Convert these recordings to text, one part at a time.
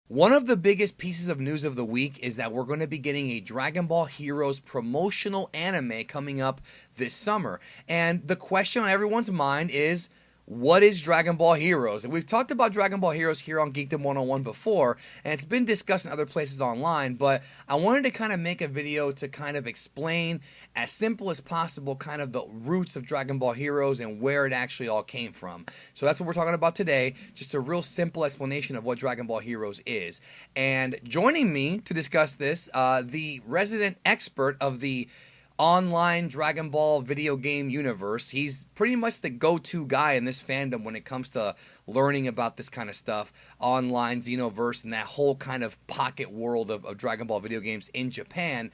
One of the biggest pieces of news of the week is that we're going to be getting a Dragon Ball Heroes promotional anime coming up this summer. And the question on everyone's mind is, what is Dragon Ball Heroes? And we've talked about Dragon Ball Heroes here on Geekdom 101 before, and it's been discussed in other places online, but I wanted to kind of make a video to kind of explain, as simple as possible, kind of the roots of Dragon Ball Heroes and where it actually all came from. So that's what we're talking about today, just a real simple explanation of what Dragon Ball Heroes is. And joining me to discuss this, the resident expert of the online Dragon Ball video game universe. He's pretty much the go-to guy in this fandom when it comes to learning about this kind of stuff, online Xenoverse and that whole kind of pocket world of Dragon Ball video games in Japan.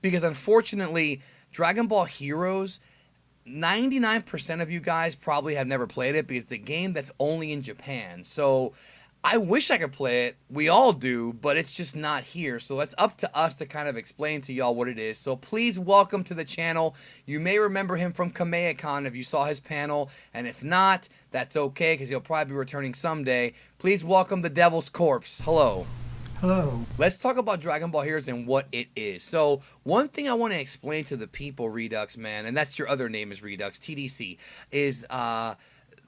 Because unfortunately, Dragon Ball Heroes, 99% of you guys probably have never played it because it's a game that's only in Japan. So I wish I could play it. We all do, but it's just not here. So it's up to us to kind of explain to y'all what it is. So please welcome to the channel. You may remember him from Kamehacon if you saw his panel. And if not, that's okay because he'll probably be returning someday. Please welcome the Devil's Corpse. Hello. Hello. Let's talk about Dragon Ball Heroes and what it is. So one thing I want to explain to the people, Redux, man, and that's your other name is Redux, TDC, is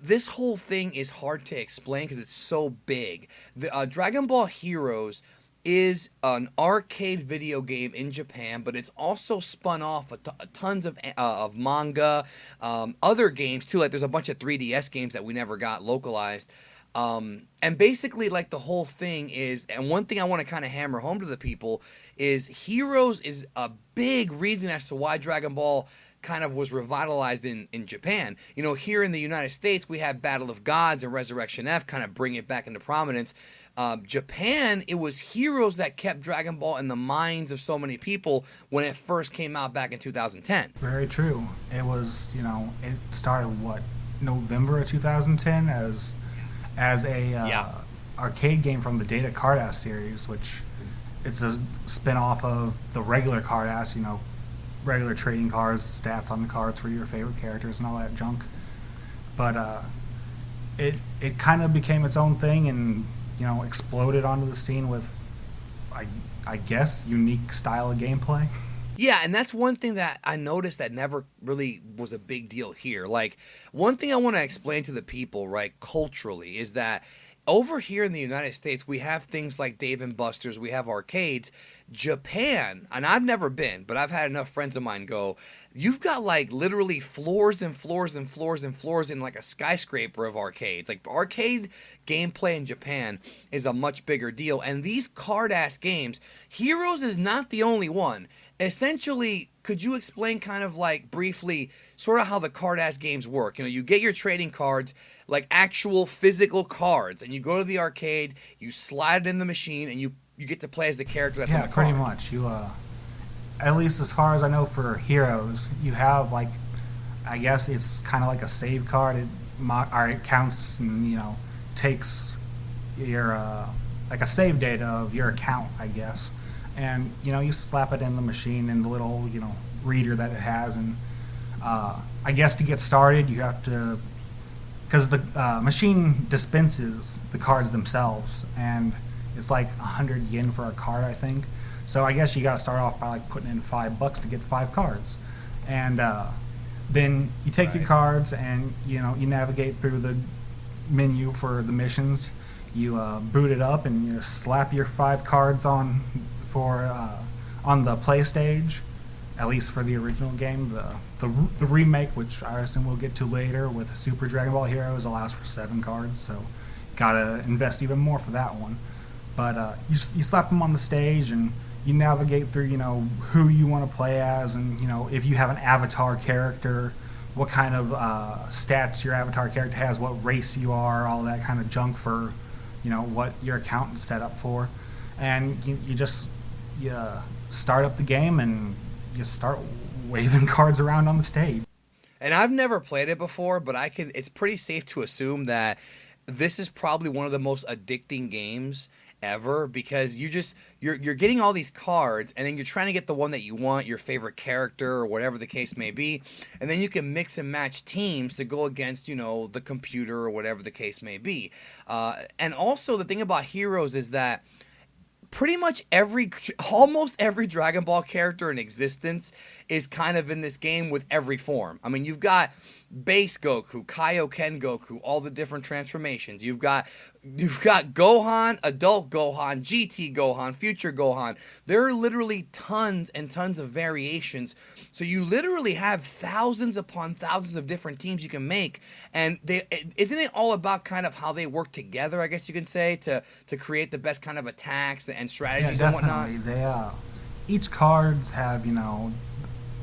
this whole thing is hard to explain because it's so big. The Dragon Ball Heroes is an arcade video game in Japan, but it's also spun off tons of manga, other games too. Like there's a bunch of 3DS games that we never got localized. And basically, like the whole thing is, and one thing I want to kind of hammer home to the people is Heroes is a big reason as to why Dragon Ball kind of was revitalized in Japan. You know, here in the United States, we have Battle of Gods and Resurrection F kind of bring it back into prominence. Japan, it was Heroes that kept Dragon Ball in the minds of so many people when it first came out back in 2010. Very true. It was, it started, November of 2010 as a arcade game from the Data Cardass series, which it's a spin-off of the regular Cardass, regular trading cards, stats on the cards for your favorite characters and all that junk. But it kind of became its own thing and, exploded onto the scene with, I guess, unique style of gameplay. Yeah, and that's one thing that I noticed that never really was a big deal here. Like, one thing I want to explain to the people, right, culturally, is that over here in the United States, we have things like Dave & Buster's, we have arcades. Japan, and I've never been, but I've had enough friends of mine go, you've got like literally floors and floors and floors and floors in like a skyscraper of arcades. Like arcade gameplay in Japan is a much bigger deal. And these card-ass games, Heroes is not the only one. Essentially, could you explain kind of like briefly sort of how the card-ass games work? You get your trading cards, like actual physical cards, and you go to the arcade, you slide it in the machine, and you get to play as the character that's on the card. Yeah, pretty much. You, at least as far as I know for Heroes, you have like, I guess it's kind of like a save card. It counts and takes your like a save data of your account, I guess, and you slap it in the machine in the little reader that it has, and I guess to get started you have to, because the machine dispenses the cards themselves, and it's like 100 yen for a card, I think. So I guess you got to start off by like putting in $5 to get 5 cards, and then you take your cards and you navigate through the menu for the missions. You boot it up and you slap your 5 cards on the play stage, at least for the original game. The remake, which I assume we'll get to later with Super Dragon Ball Heroes, allows for 7 cards, so gotta invest even more for that one. But you slap them on the stage and you navigate through, who you want to play as, and if you have an avatar character, what kind of stats your avatar character has, what race you are, all that kind of junk for, what your account is set up for, and you start up the game and you start waving cards around on the stage. And I've never played it before, but it's pretty safe to assume that this is probably one of the most addicting games ever, because you're getting all these cards and then you're trying to get the one that you want, your favorite character or whatever the case may be, and then you can mix and match teams to go against the computer or whatever the case may be. And also the thing about Heroes is that pretty much almost every Dragon Ball character in existence is kind of in this game with every form. I mean, you've got base Goku, Kaioken Goku, all the different transformations. You've got Gohan, adult Gohan, GT Gohan, future Gohan. There are literally tons and tons of variations. So you literally have thousands upon thousands of different teams you can make. And isn't it all about kind of how they work together, I guess you can say, to create the best kind of attacks and strategies and whatnot? They each cards have,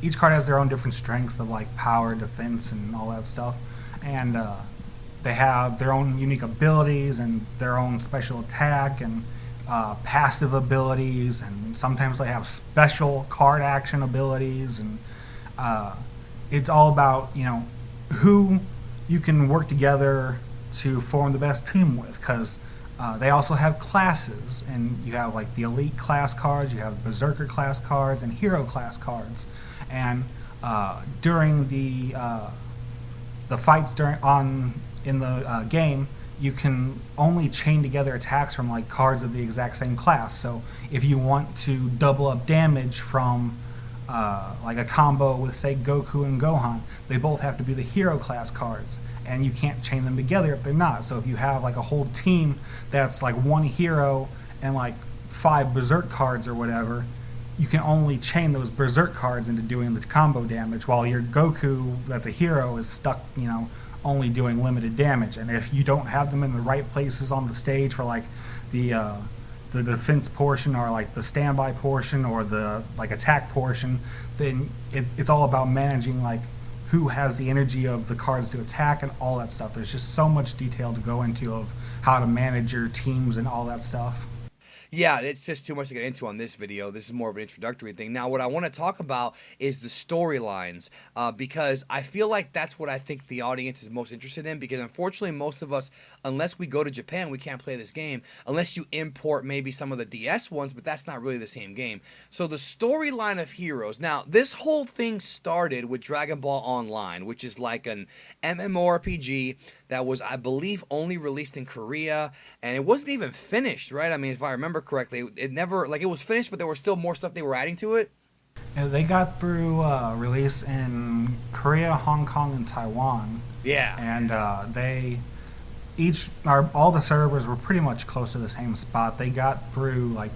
each card has their own different strengths of like power, defense, and all that stuff. And they have their own unique abilities and their own special attack and passive abilities, and sometimes they have special card action abilities. And it's all about who you can work together to form the best team with, because they also have classes, and you have like the elite class cards, you have berserker class cards, and hero class cards. And during the fights in the game, you can only chain together attacks from like cards of the exact same class. So if you want to double up damage from like a combo with, say, Goku and Gohan, they both have to be the hero class cards, and you can't chain them together if they're not. So if you have like a whole team that's like one hero and like 5 berserk cards or whatever, you can only chain those berserk cards into doing the combo damage, while your Goku that's a hero is stuck, only doing limited damage. And if you don't have them in the right places on the stage for like the defense portion, or like the standby portion, or the like attack portion, then it's all about managing like who has the energy of the cards to attack and all that stuff. There's just so much detail to go into of how to manage your teams and all that stuff. Yeah, it's just too much to get into on this video. This is more of an introductory thing. Now, what I want to talk about is the storylines, because I feel like that's what I think the audience is most interested in, because unfortunately most of us, unless we go to Japan, we can't play this game, unless you import maybe some of the DS ones, but that's not really the same game. So the storyline of Heroes. Now, this whole thing started with Dragon Ball Online, which is like an MMORPG that was, I believe, only released in Korea, and it wasn't even finished, right? I mean, if I remember correctly, it never, like, it was finished, but there was still more stuff they were adding to it. Yeah, they got through release in Korea, Hong Kong, and Taiwan. Yeah. And all the servers were pretty much close to the same spot. They got through like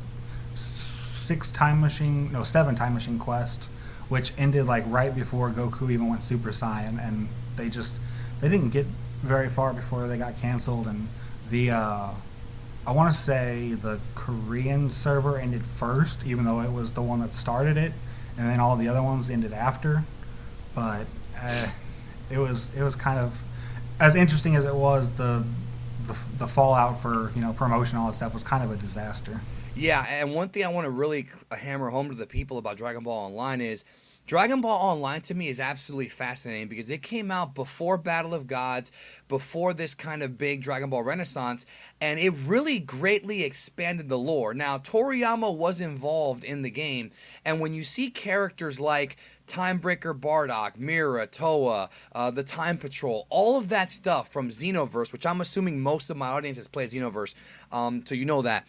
7 Time Machine quests, which ended like right before Goku even went Super Saiyan, and they didn't get very far before they got canceled. And I want to say the Korean server ended first, even though it was the one that started it, and then all the other ones ended after. But it was kind of, as interesting as it was, the fallout for promotion, all that stuff was kind of a disaster. Yeah, and one thing I want to really hammer home to the people about Dragon Ball Online is Dragon Ball Online to me is absolutely fascinating, because it came out before Battle of Gods, before this kind of big Dragon Ball renaissance, and it really greatly expanded the lore. Now, Toriyama was involved in the game, and when you see characters like Timebreaker Bardock, Mira, Toa, the Time Patrol, all of that stuff from Xenoverse, which I'm assuming most of my audience has played Xenoverse, so you know that.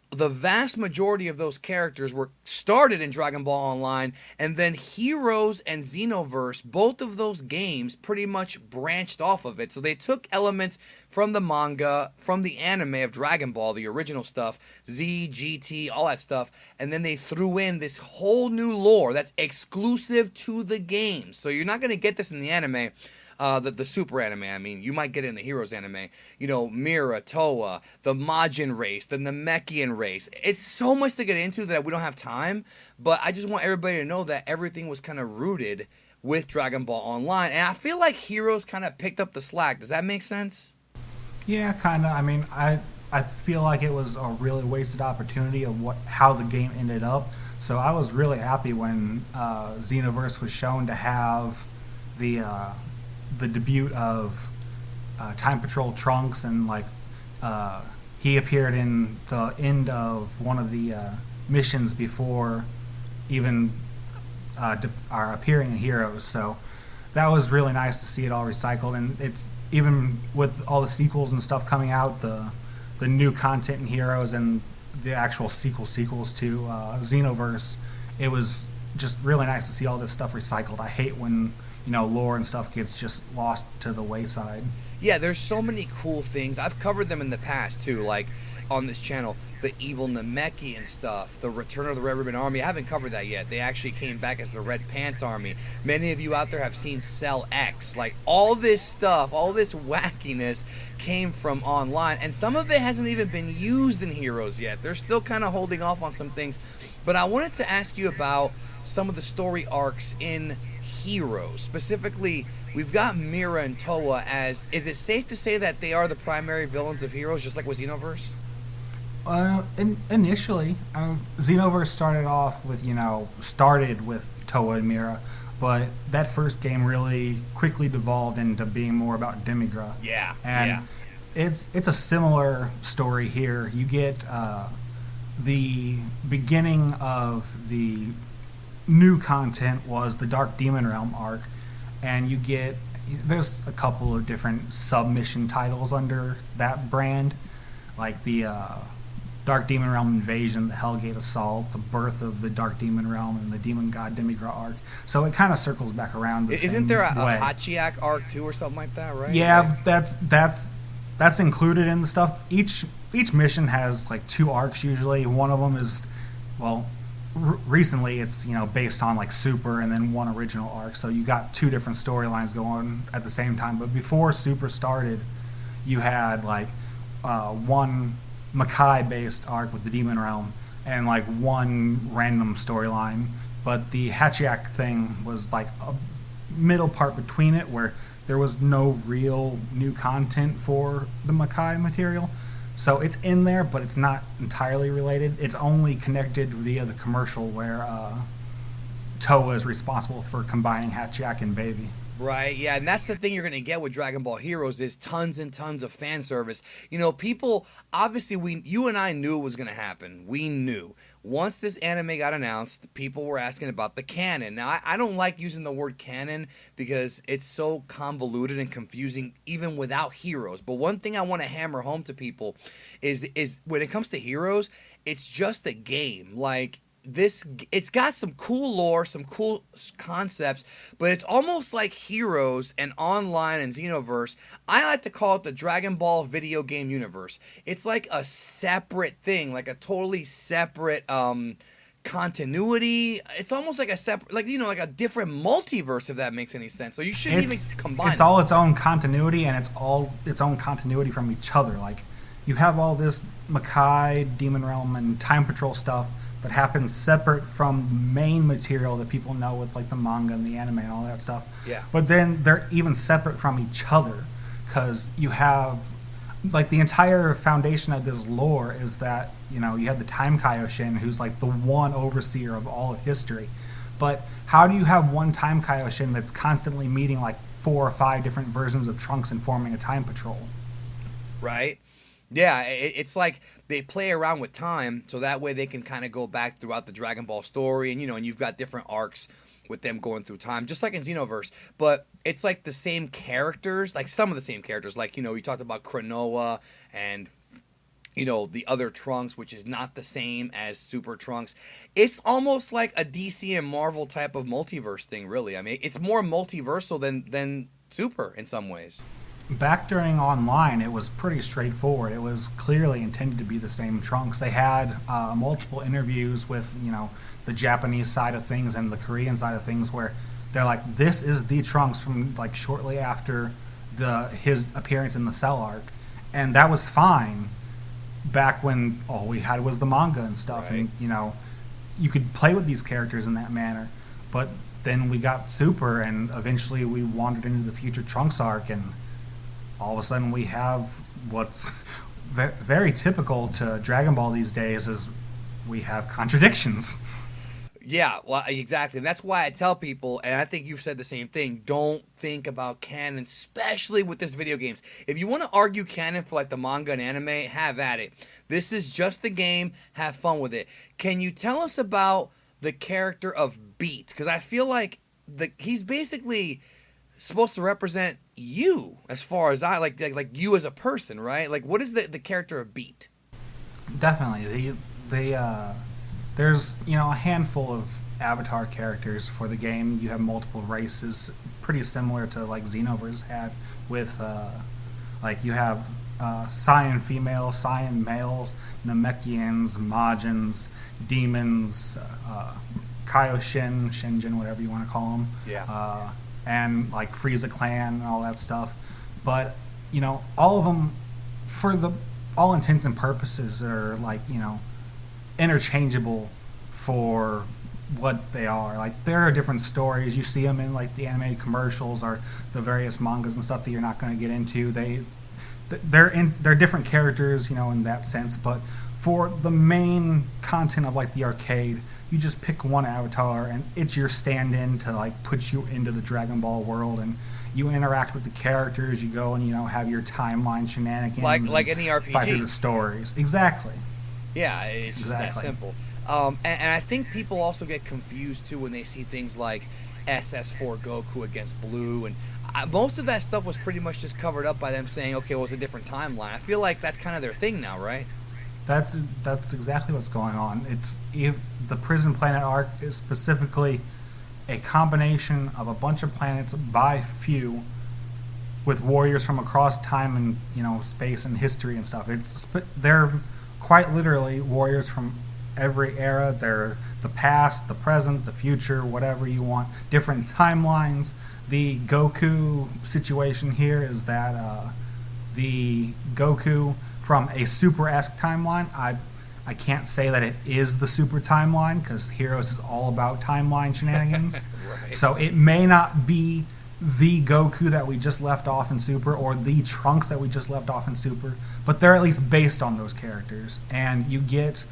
The vast majority of those characters were started in Dragon Ball Online, and then Heroes and Xenoverse, both of those games pretty much branched off of it. So they took elements from the manga, from the anime of Dragon Ball, the original stuff, Z, GT, all that stuff, and then they threw in this whole new lore that's exclusive to the game. So you're not going to get this in the anime. The super anime, I mean, you might get it in the Heroes anime, Mira, Toa, the Majin race, the Namekian race. It's so much to get into that we don't have time, but I just want everybody to know that everything was kind of rooted with Dragon Ball Online, and I feel like Heroes kind of picked up the slack. Does that make sense? Yeah, kind of. I mean, I feel like it was a really wasted opportunity of how the game ended up, so I was really happy when Xenoverse was shown to have the debut of Time Patrol Trunks, and like he appeared in the end of one of the missions before even appearing in Heroes. So that was really nice to see it all recycled, and it's even with all the sequels and stuff coming out, the new content in Heroes and the actual sequels to Xenoverse, it was just really nice to see all this stuff recycled. I hate when lore and stuff gets just lost to the wayside. Yeah, there's so many cool things. I've covered them in the past too, like on this channel. The evil Namekian stuff, the Return of the Red Ribbon Army. I haven't covered that yet. They actually came back as the Red Pants Army. Many of you out there have seen Cell X. Like, all this stuff, all this wackiness came from online, and some of it hasn't even been used in Heroes yet. They're still kind of holding off on some things. But I wanted to ask you about some of the story arcs in Heroes. Specifically, we've got Mira and Toa as... Is it safe to say that they are the primary villains of Heroes, just like with Xenoverse? Initially, Xenoverse started with Toa and Mira, but that first game really quickly devolved into being more about Demigra. Yeah, and it's a similar story here. You get the beginning of the new content was the Dark Demon Realm arc, and there's a couple of different submission titles under that brand, like the Dark Demon Realm Invasion, the Hellgate Assault, the birth of the Dark Demon Realm, and the Demon God Demigra arc. So it kind of circles back around. Isn't there a Hachiak arc too, or something like that, right? Yeah, that's included in the stuff. Each mission has like 2 arcs usually. One of them is, recently it's based on like Super and then one original arc. So you got 2 different storylines going at the same time. But before Super started, you had like one Makai-based arc with the Demon Realm and like one random storyline, but the Hachiak thing was like a middle part between it where there was no real new content for the Makai material. So it's in there, but it's not entirely related. It's only connected via the commercial where Toa is responsible for combining Hachiak and Baby. Right, yeah, and that's the thing you're going to get with Dragon Ball Heroes is tons and tons of fan service. People, obviously, you and I knew it was going to happen. We knew. Once this anime got announced, people were asking about the canon. Now, I don't like using the word canon because it's so convoluted and confusing even without Heroes. But one thing I want to hammer home to people is when it comes to Heroes, it's just a game. Like, it's got some cool lore, some cool concepts, but it's almost like Heroes and Online and Xenoverse. I like to call it the Dragon Ball video game universe. It's like a separate thing, like a totally separate continuity. It's almost like a separate, like a different multiverse, if that makes any sense. So you shouldn't even combine. It's all its own continuity, and it's all its own continuity from each other. Like, you have all this Makai, Demon Realm, and Time Patrol stuff that happens separate from main material that people know with like the manga and the anime and all that stuff. Yeah. But then they're even separate from each other because you have like the entire foundation of this lore is that you have the Time Kaioshin who's like the one overseer of all of history. But how do you have one Time Kaioshin that's constantly meeting like 4 or 5 different versions of Trunks and forming a Time Patrol? Right. Yeah, it's like they play around with time, so that way they can kind of go back throughout the Dragon Ball story, and and you've got different arcs with them going through time, just like in Xenoverse. But it's like the same characters, like some of the same characters, like you talked about Cronoa and the other Trunks, which is not the same as Super Trunks. It's almost like a DC and Marvel type of multiverse thing, really. I mean, it's more multiversal than Super in some ways. Back during Online, it was pretty straightforward. It was clearly intended to be the same Trunks. They had multiple interviews with, the Japanese side of things and the Korean side of things where they're like, this is the Trunks from, like, shortly after his appearance in the Cell arc. And that was fine back when all we had was the manga and stuff. Right. And, you could play with these characters in that manner. But then we got Super, and eventually we wandered into the future Trunks arc, and all of a sudden we have what's very typical to Dragon Ball these days is we have contradictions. Yeah, well, exactly. And that's why I tell people, and I think you've said the same thing, don't think about canon, especially with this video games. If you want to argue canon for like the manga and anime, have at it. This is just the game. Have fun with it. Can you tell us about the character of Beat? Because I feel like he's basically supposed to represent you as far as like you as a person, right? Like, what is the character of Beat? Definitely. There's a handful of avatar characters for the game. You have multiple races, pretty similar to like Xenoverse had with like you have Saiyan females, Saiyan males, Namekians, Majins, demons, Kaioshin, Shinjin, whatever you want to call them, Yeah. and like Frieza clan and all that stuff. But all of them, for the all intents and purposes, are like interchangeable for what they are. Like there are different stories. You see them in like the animated commercials or the various mangas and stuff that you're not going to get into. They're different characters, in that sense. But for the main content of like the arcade, you just pick one avatar and it's your stand-in to like put you into the Dragon Ball world, and you interact with the characters. You go and have your timeline shenanigans, like any RPG. Fight through the stories. Exactly. Yeah, it's just that simple. And I think people also get confused too when they see things like SS4 Goku against Blue, and most of that stuff was pretty much just covered up by them saying, okay, well, it's a different timeline. I feel like that's kind of their thing now, right? That's exactly what's going on. The Prison Planet arc is specifically a combination of a bunch of planets by few, with warriors from across time and space and history and stuff. They're quite literally warriors from every era. They're the past, the present, the future, whatever you want. Different timelines. The Goku situation here is that the Goku from a Super-esque timeline, I can't say that it is the Super timeline because Heroes is all about timeline shenanigans. Right. So it may not be the Goku that we just left off in Super or the Trunks that we just left off in Super, but they're at least based on those characters. And you get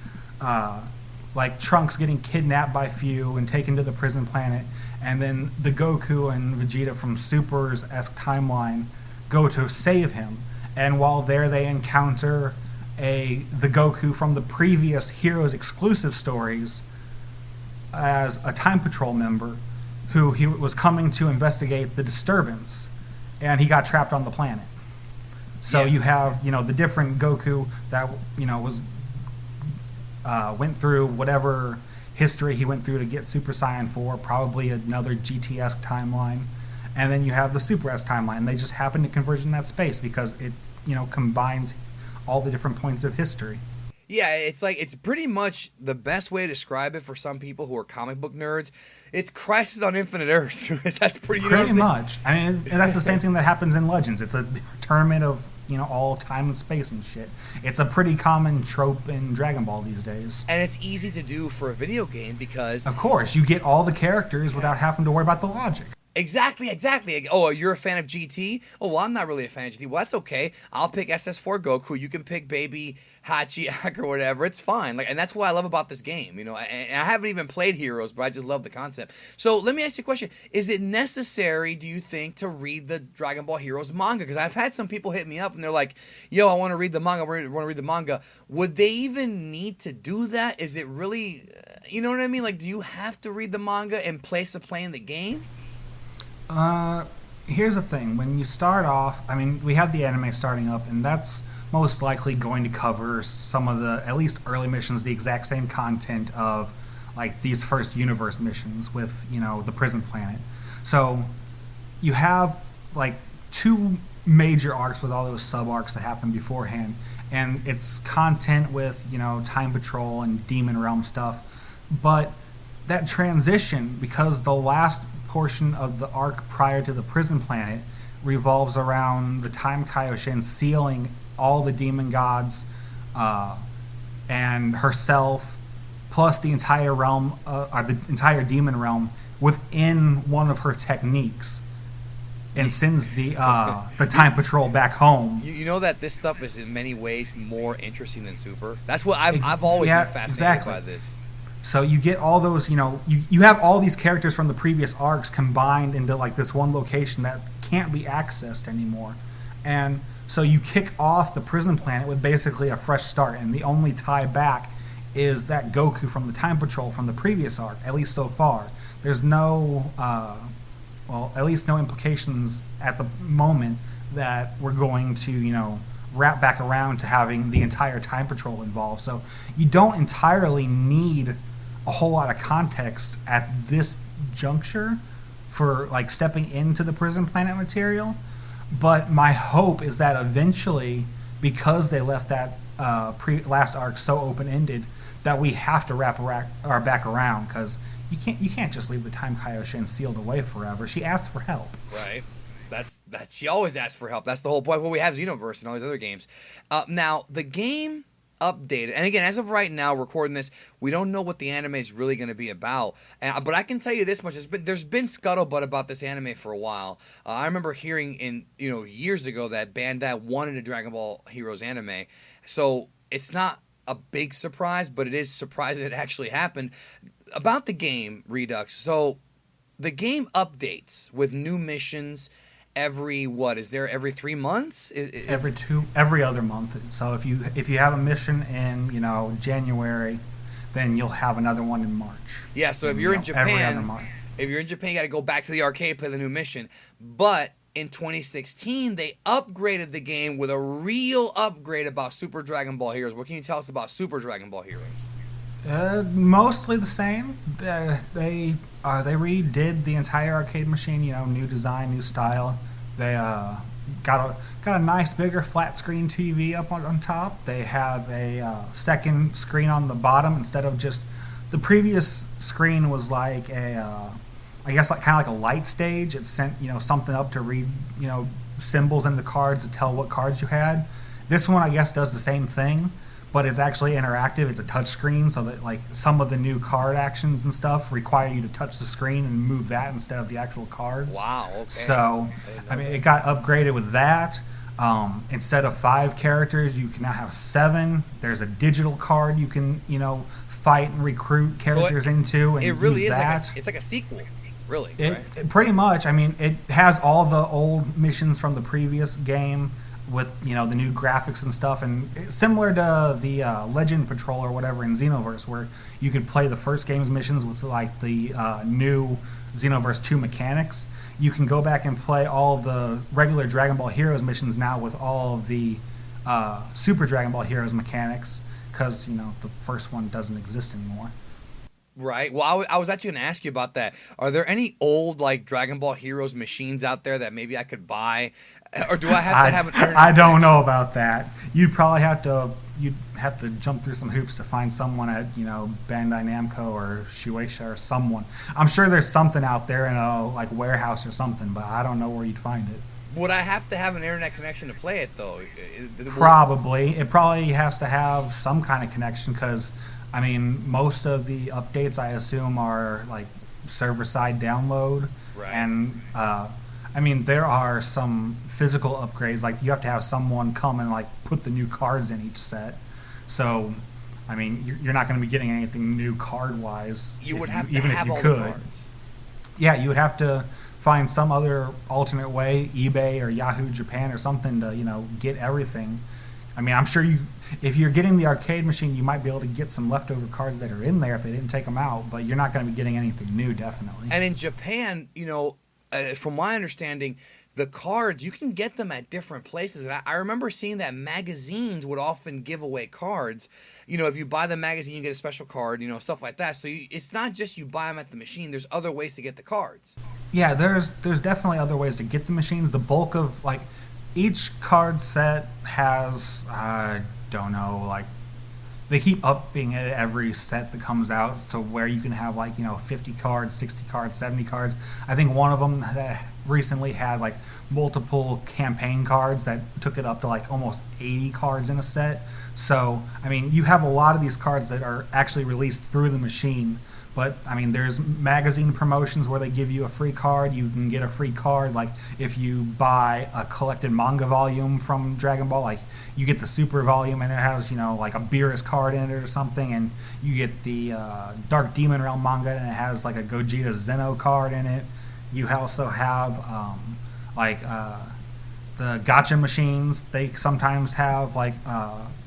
like Trunks getting kidnapped by few and taken to the prison planet, and then the Goku and Vegeta from Super's-esque timeline go to save him. And while there, they encounter the Goku from the previous Heroes exclusive stories as a Time Patrol member who he was coming to investigate the disturbance, and he got trapped on the planet. So you have the different Goku that was went through whatever history he went through to get Super Saiyan 4, probably another GT-esque timeline. And then you have the Super S timeline. They just happen to converge in that space because it, combines all the different points of history. Yeah, it's pretty much the best way to describe it for some people who are comic book nerds. It's Crisis on Infinite Earths. That's pretty much. I mean, and that's the same thing that happens in Legends. It's a tournament of all time and space and shit. It's a pretty common trope in Dragon Ball these days. And it's easy to do for a video game because, of course, you get all the characters without having to worry about the logic. Exactly. Oh, you're a fan of GT? Oh, well, I'm not really a fan of GT. Well, that's okay. I'll pick SS4 Goku. You can pick Baby Hachiak or whatever. It's fine. And that's what I love about this game. And I haven't even played Heroes, but I just love the concept. So let me ask you a question. Is it necessary, do you think, to read the Dragon Ball Heroes manga? Because I've had some people hit me up and they're like, yo, I want to read the manga. I want to read the manga. Would they even need to do that? Is it really, you know what I mean? Do you have to read the manga in place of playing the game? Here's the thing. When you start off, we have the anime starting up, and that's most likely going to cover some of the, at least early missions, the exact same content of, these first universe missions with, the prison planet. So, you have, two major arcs with all those sub-arcs that happened beforehand, and it's content with, Time Patrol and Demon Realm stuff, but that transition, because the last portion of the arc prior to the prison planet revolves around the Time Kaioshin sealing all the demon gods and herself, plus the entire realm, the entire demon realm, within one of her techniques, and sends the Time Patrol back home. You know that this stuff is in many ways more interesting than Super. That's what I've always been fascinated by this. So you get all those, you have all these characters from the previous arcs combined into this one location that can't be accessed anymore. And so you kick off the prison planet with basically a fresh start, and the only tie back is that Goku from the Time Patrol from the previous arc, at least so far. There's no, at least no implications at the moment that we're going to, wrap back around to having the entire time patrol involved. So you don't entirely need a whole lot of context at this juncture for like stepping into the Prison Planet material. But my hope is that eventually, because they left that last arc so open-ended, that we have to wrap our back around, because you can't just leave the Time Kaioshin sealed away forever. She asked for help. Right. That's she always asks for help. That's the whole point. Well, we have Xenoverse and all these other games. Now the game updated, and again, as of right now, recording this, we don't know what the anime is really going to be about. But I can tell you this much: there's been scuttlebutt about this anime for a while. I remember hearing years ago that Bandai wanted a Dragon Ball Heroes anime, so it's not a big surprise, but it is surprising it actually happened. About the game, Redux. So the game updates with new missions every 3 months? Every other month. So if you have a mission in January, then you'll have another one in March. Yeah. So if you're in Japan, every other month. If you're in Japan, you got to go back to the arcade, play the new mission. But in 2016, they upgraded the game with a real upgrade about Super Dragon Ball Heroes. What can you tell us about Super Dragon Ball Heroes? Mostly the same. They redid the entire arcade machine. New design, new style. They got a nice bigger flat screen TV up on top. They have a second screen on the bottom instead of just the previous screen was like I guess like kind of like a light stage. It sent something up to read symbols in the cards to tell what cards you had. This one I guess does the same thing, but it's actually interactive. It's a touch screen, so that like some of the new card actions and stuff require you to touch the screen and move that instead of the actual cards. Wow. Okay. So it got upgraded with that. Instead of 5 characters, you can now have 7. There's a digital card you can fight and recruit characters into, and it really use is that. it's like a sequel. Really, It pretty much. I mean, it has all the old missions from the previous game with the new graphics and stuff, and it's similar to the Legend Patrol or whatever in Xenoverse, where you could play the first game's missions with like the new Xenoverse 2 mechanics. You can go back and play all the regular Dragon Ball Heroes missions now with all of the Super Dragon Ball Heroes mechanics, because the first one doesn't exist anymore. Right. Well, I was actually going to ask you about that. Are there any old like Dragon Ball Heroes machines out there that maybe I could buy, or do I have to have an internet I don't know about that. You'd probably have to jump through some hoops to find someone at Bandai Namco or Shueisha or someone. I'm sure there's something out there in a like warehouse or something, but I don't know where you'd find it. Would I have to have an internet connection to play it though? Probably. It probably has to have some kind of connection, because I mean, most of the updates, I assume, are like server-side download. Right. And, I mean, there are some physical upgrades. Like, you have to have someone come and, like, put the new cards in each set. So, I mean, you're not going to be getting anything new card-wise. You would have to have all the cards. Yeah, you would have to find some other alternate way, eBay or Yahoo Japan or something to, get everything. I mean, I'm sure if you're getting the arcade machine, you might be able to get some leftover cards that are in there if they didn't take them out, but you're not going to be getting anything new, definitely. And in Japan, from my understanding, the cards, you can get them at different places. And I remember seeing that magazines would often give away cards. If you buy the magazine, you get a special card, stuff like that. So it's not just you buy them at the machine. There's other ways to get the cards. Yeah, there's definitely other ways to get the machines. The bulk of, like, each card set has, I don't know, like, they keep upping it every set that comes out, to where you can have, like, 50 cards, 60 cards, 70 cards. I think one of them that recently had, like, multiple campaign cards that took it up to, like, almost 80 cards in a set. So, I mean, you have a lot of these cards that are actually released through the machine. But, I mean, there's magazine promotions where they give you a free card. You can get a free card, like, if you buy a collected manga volume from Dragon Ball. Like, you get the Super volume, and it has, like a Beerus card in it or something. And you get the Dark Demon Realm manga, and it has, like, a Gogeta Zeno card in it. You also have, the gacha machines. They sometimes have, like,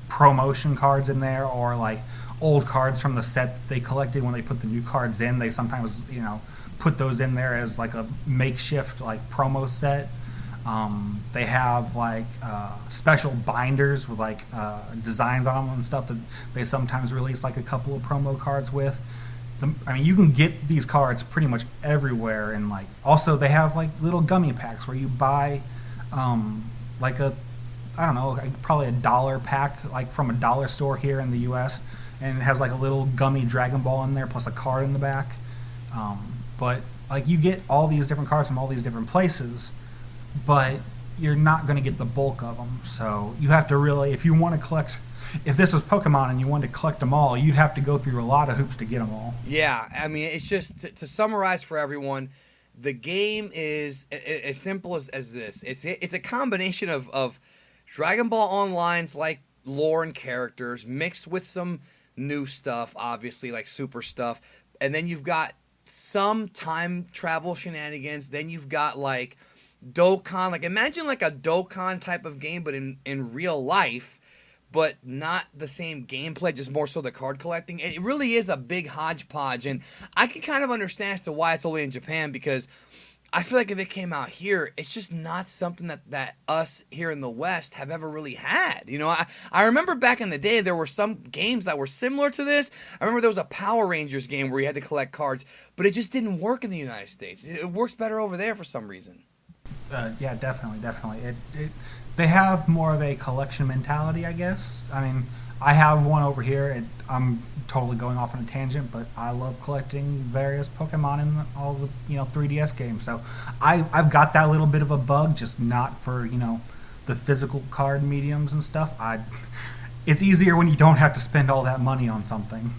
promotion cards in there, or, like, old cards from the set they collected when they put the new cards in. They sometimes, put those in there as like a makeshift like promo set. They have like special binders with like designs on them and stuff that they sometimes release like a couple of promo cards with. I mean, you can get these cards pretty much everywhere, and like also they have like little gummy packs where you buy like a, I don't know, like probably $1 pack like from a dollar store here in the U.S. and it has like a little gummy Dragon Ball in there plus a card in the back. But like you get all these different cards from all these different places, but you're not going to get the bulk of them. So you have to really, if you want to collect. If this was Pokemon and you wanted to collect them all, you'd have to go through a lot of hoops to get them all. Yeah, I mean, it's just to summarize for everyone, the game is as simple as this. It's a combination of Dragon Ball Online's like lore and characters mixed with some new stuff, obviously like super stuff, and then you've got some time travel shenanigans. Then you've got like Dokkan, like imagine like a Dokkan type of game, but in real life. But not the same gameplay, just more so the card collecting. It really is a big hodgepodge, and I can kind of understand as to why it's only in Japan, because I feel like if it came out here, it's just not something that us here in the West have ever really had. You know, I remember back in the day, there were some games that were similar to this. I remember there was a Power Rangers game where you had to collect cards, but it just didn't work in the United States. It works better over there for some reason. Yeah, definitely. They have more of a collection mentality, I guess. I mean, I have one over here. I'm totally going off on a tangent, but I love collecting various Pokemon in all the 3DS games. So I've got that little bit of a bug, just not for the physical card mediums and stuff. It's easier when you don't have to spend all that money on something.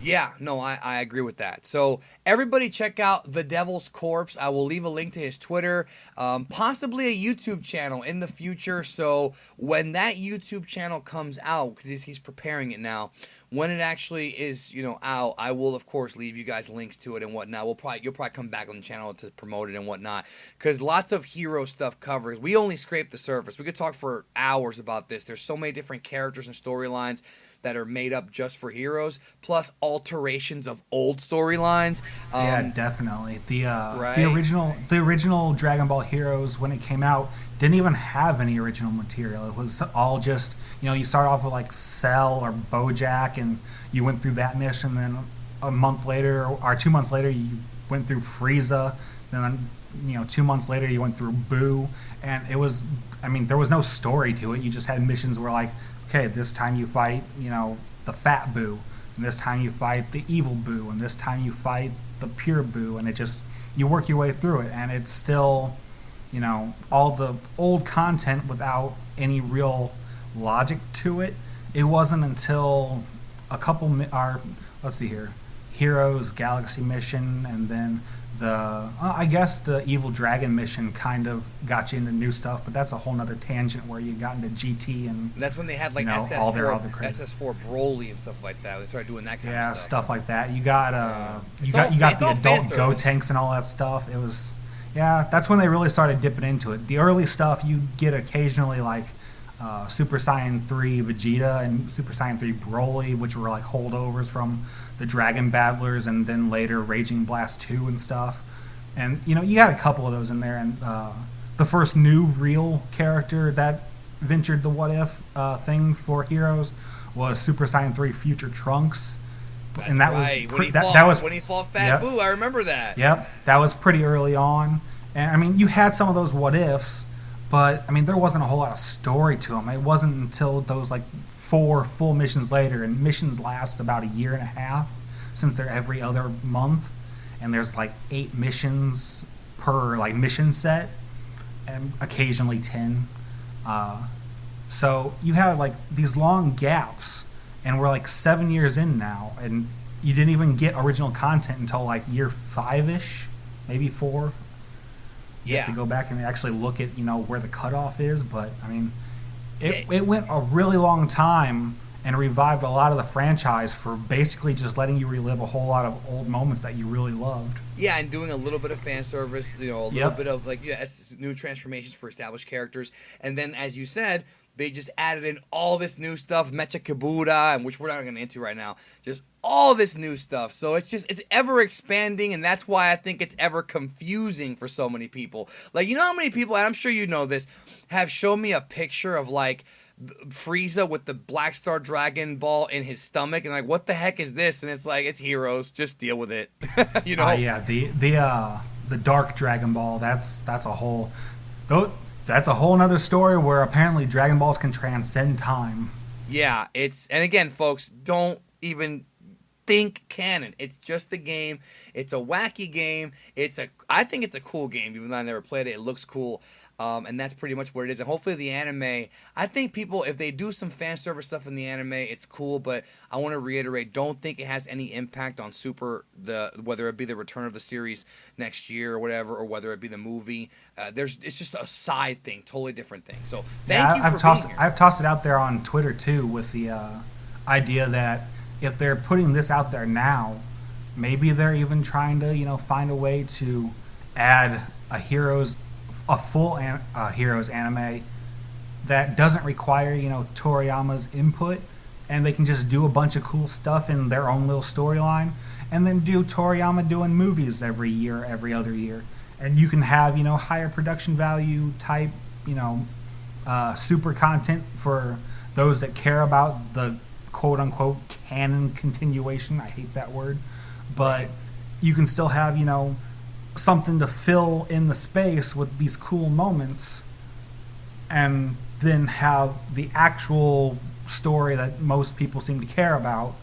Yeah, no, I agree with that. So everybody check out The Devil's Corpse. I will leave a link to his Twitter, possibly a YouTube channel in the future. So when that YouTube channel comes out, because he's preparing it now, when it actually is, out, I will of course leave you guys links to it and whatnot. You'll probably come back on the channel to promote it and whatnot, because lots of hero stuff covers. We only scraped the surface. We could talk for hours about this. There's so many different characters and storylines that are made up just for heroes, plus alterations of old storylines. Yeah, definitely. Right? The original Dragon Ball Heroes, when it came out, didn't even have any original material. It was all just, you start off with like Cell or Bojack, and you went through that mission. Then a month later, or 2 months later, you went through Frieza. Then 2 months later, you went through Boo, and it was, there was no story to it. You just had missions where like, okay, this time you fight, the fat Boo, and this time you fight the evil Boo, and this time you fight the pure Boo, and it just, you work your way through it, and it's still, all the old content without any real logic to it. It wasn't until a couple, let's see here, Heroes Galaxy mission, and then I guess the Evil Dragon mission kind of got you into new stuff, but that's a whole nother tangent where you got into GT and that's when they had like SS4 Broly and stuff like that. They started doing that kind of stuff. Yeah, stuff like that. You got you got the adult Gotenks and all that stuff. It was, that's when they really started dipping into it. The early stuff you get occasionally like Super Saiyan 3 Vegeta and Super Saiyan 3 Broly, which were like holdovers from the Dragon Battlers, and then later Raging Blast 2 and stuff. And you got a couple of those in there, and the first new real character that ventured the what if thing for Heroes was Super Saiyan 3 Future Trunks. That's and that right. was when he fought Fat Boo, I remember that. Yep, that was pretty early on. And you had some of those what ifs, but there wasn't a whole lot of story to them. It wasn't until those like 4 full missions later, and missions last about a year and a half since they're every other month, and there's like 8 missions per like mission set, and occasionally 10. So you have like these long gaps, and we're like 7 years in now, and you didn't even get original content until like year 5-ish, maybe 4. You have to go back and actually look at where the cutoff is, but it went a really long time and revived a lot of the franchise for basically just letting you relive a whole lot of old moments that you really loved. Yeah, and doing a little bit of fan service, a little bit of like new transformations for established characters, and then as you said, They just added in all this new stuff, Mecha Kabuta, and which we're not going to get into right now. Just all this new stuff. So it's ever expanding, and that's why I think it's ever confusing for so many people. Like, you know how many people, and I'm sure you know this, have shown me a picture of like Frieza with the Black Star Dragon Ball in his stomach, and like, what the heck is this? And it's like, it's Heroes. Just deal with it. You know? Yeah, the Dark Dragon Ball. That's a whole nother story where apparently Dragon Balls can transcend time. Yeah, and again, folks, don't even think canon. It's just a game. It's a wacky game. I think it's a cool game, even though I never played it. It looks cool. And that's pretty much what it is. And hopefully the anime, I think people, if they do some fan service stuff in the anime, it's cool. But I want to reiterate, don't think it has any impact on whether it be the return of the series next year or whatever, or whether it be the movie. It's just a side thing, totally different thing. So thank you for being here. I've tossed it out there on Twitter too, with the idea that if they're putting this out there now, maybe they're even trying to, find a way to add a full Heroes anime that doesn't require, Toriyama's input, and they can just do a bunch of cool stuff in their own little storyline, and then do Toriyama doing movies every year, every other year. And you can have, higher production value type, super content for those that care about the quote-unquote canon continuation. I hate that word. But you can still have, something to fill in the space with these cool moments, and then have the actual story that most people seem to care about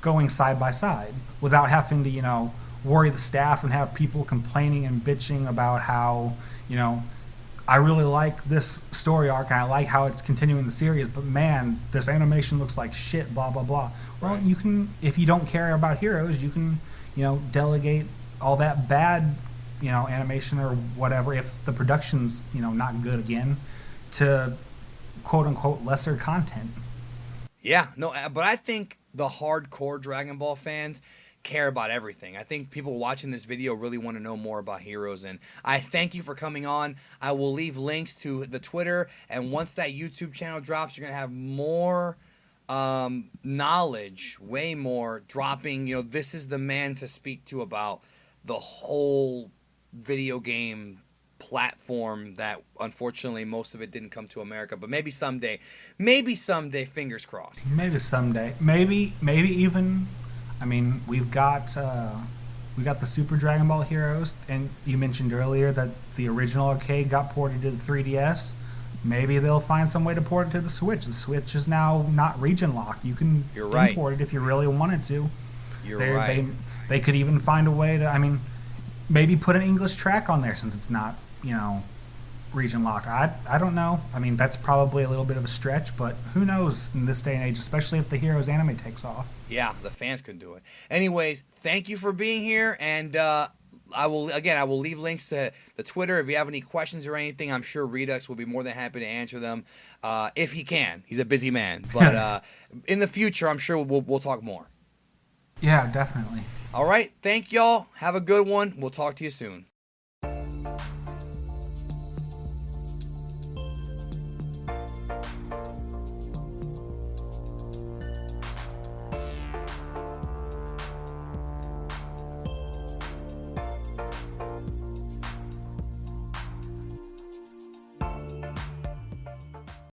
going side by side without having to, worry the staff and have people complaining and bitching about how, I really like this story arc and I like how it's continuing the series, but man, this animation looks like shit, blah, blah, blah. Well, you can, if you don't care about Heroes, you can, delegate all that bad, animation or whatever, if the production's, not good again, to quote unquote lesser content. Yeah, no, but I think the hardcore Dragon Ball fans care about everything. I think people watching this video really want to know more about Heroes, and I thank you for coming on. I will leave links to the Twitter, and once that YouTube channel drops, you're going to have more knowledge, way more dropping. This is the man to speak to about the whole video game platform that unfortunately most of it didn't come to America, but maybe someday, fingers crossed. Maybe someday, maybe even, I mean, we got the Super Dragon Ball Heroes, and you mentioned earlier that the original arcade got ported to the 3DS. Maybe they'll find some way to port it to the Switch. The Switch is now not region locked. You can import it if you really wanted to. They could even find a way to, maybe put an English track on there since it's not, region locked. I don't know. That's probably a little bit of a stretch, but who knows in this day and age, especially if the Heroes anime takes off. Yeah, the fans could do it. Anyways, thank you for being here, and I will leave links to the Twitter. If you have any questions or anything, I'm sure Redux will be more than happy to answer them if he can. He's a busy man, but in the future, I'm sure we'll talk more. Yeah, definitely. All right, thank y'all. Have a good one. We'll talk to you soon.